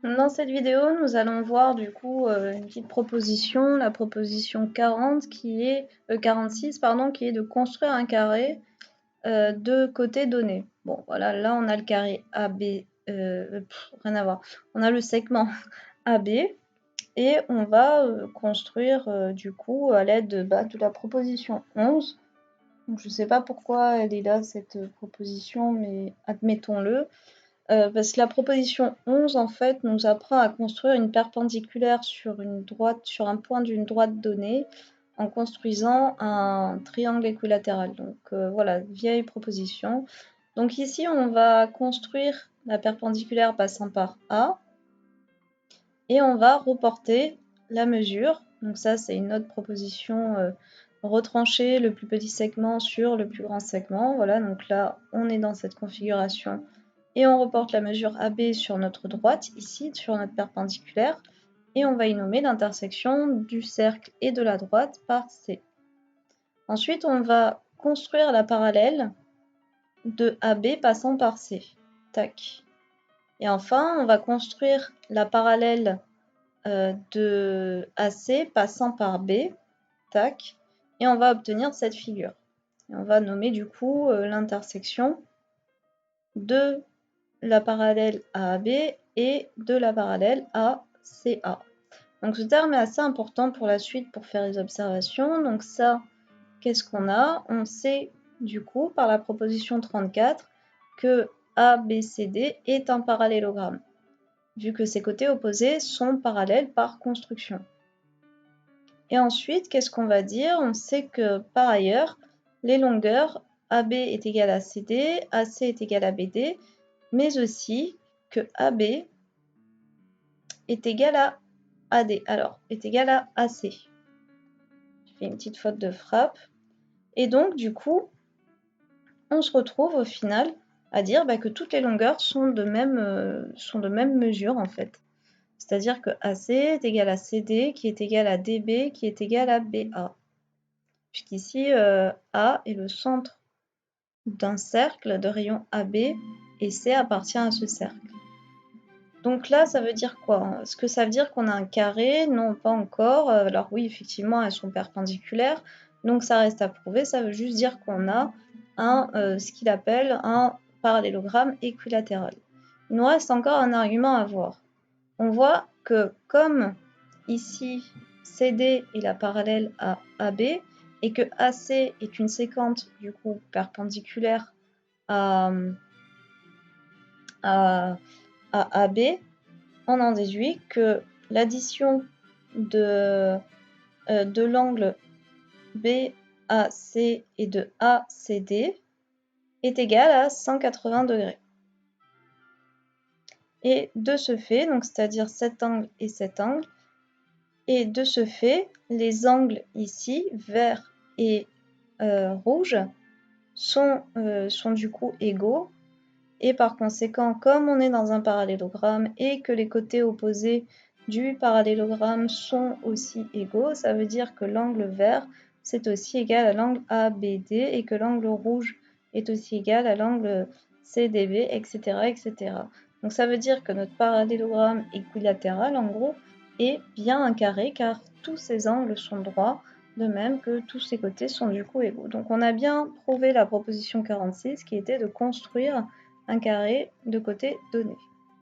Dans cette vidéo, nous allons voir du coup une petite proposition, la proposition 40 qui est 46 pardon, qui est de construire un carré de côtés donnés. Bon voilà, là on a le carré AB, rien à voir. On a le segment AB et on va construire du coup à l'aide de la proposition 11. Donc, je ne sais pas pourquoi elle est là cette proposition, mais admettons-le. Parce que la proposition 11 en fait nous apprend à construire une perpendiculaire sur une droite, sur un point d'une droite donnée, en construisant un triangle équilatéral. Donc voilà, vieille proposition. Donc ici on va construire la perpendiculaire passant par A et on va reporter la mesure. Donc ça c'est une autre proposition, retrancher le plus petit segment sur le plus grand segment. Voilà, donc là on est dans cette configuration et on reporte la mesure AB sur notre droite, ici, sur notre perpendiculaire, et on va y nommer l'intersection du cercle et de la droite par C. Ensuite, on va construire la parallèle de AB passant par C. Tac. Et enfin, on va construire la parallèle de AC passant par B. Tac. Et on va obtenir cette figure. Et on va nommer du coup l'intersection de la parallèle AAB et de la parallèle ACA. Donc ce terme est assez important pour la suite pour faire les observations. Donc ça, qu'est-ce qu'on a? On sait du coup par la proposition 34 que ABCD est un parallélogramme, vu que ses côtés opposés sont parallèles par construction. Et ensuite, qu'est-ce qu'on va dire? On sait que par ailleurs, les longueurs AB est égal à CD, AC est égal à BD, mais aussi que AB est égal à AD, alors est égal à AC. Je fais une petite faute de frappe. Et donc, du coup, on se retrouve au final à dire que toutes les longueurs sont de même mesure, en fait. C'est-à-dire que AC est égal à CD, qui est égal à DB, qui est égal à BA. Puisqu'ici, A est le centre d'un cercle de rayon AB, et C appartient à ce cercle. Donc là, ça veut dire quoi? Est-ce que ça veut dire qu'on a un carré? Non, pas encore. Alors oui, effectivement, elles sont perpendiculaires, donc ça reste à prouver. Ça veut juste dire qu'on a ce qu'il appelle un parallélogramme équilatéral. Il nous reste encore un argument à voir. On voit que comme ici, CD est la parallèle à AB, et que AC est une séquente du coup perpendiculaire à AB, on en déduit que l'addition de l'angle BAC et de ACD est égale à 180 degrés. Et de ce fait, donc c'est-à-dire cet angle et cet angle, et de ce fait, les angles ici, vert et rouge, sont du coup égaux. Et par conséquent, comme on est dans un parallélogramme et que les côtés opposés du parallélogramme sont aussi égaux, ça veut dire que l'angle vert, c'est aussi égal à l'angle ABD et que l'angle rouge est aussi égal à l'angle CDB, etc., etc. Donc ça veut dire que notre parallélogramme équilatéral, en gros, est bien un carré car tous ces angles sont droits, de même que tous ces côtés sont du coup égaux. Donc on a bien prouvé la proposition 46 qui était de construire un carré de côté donné.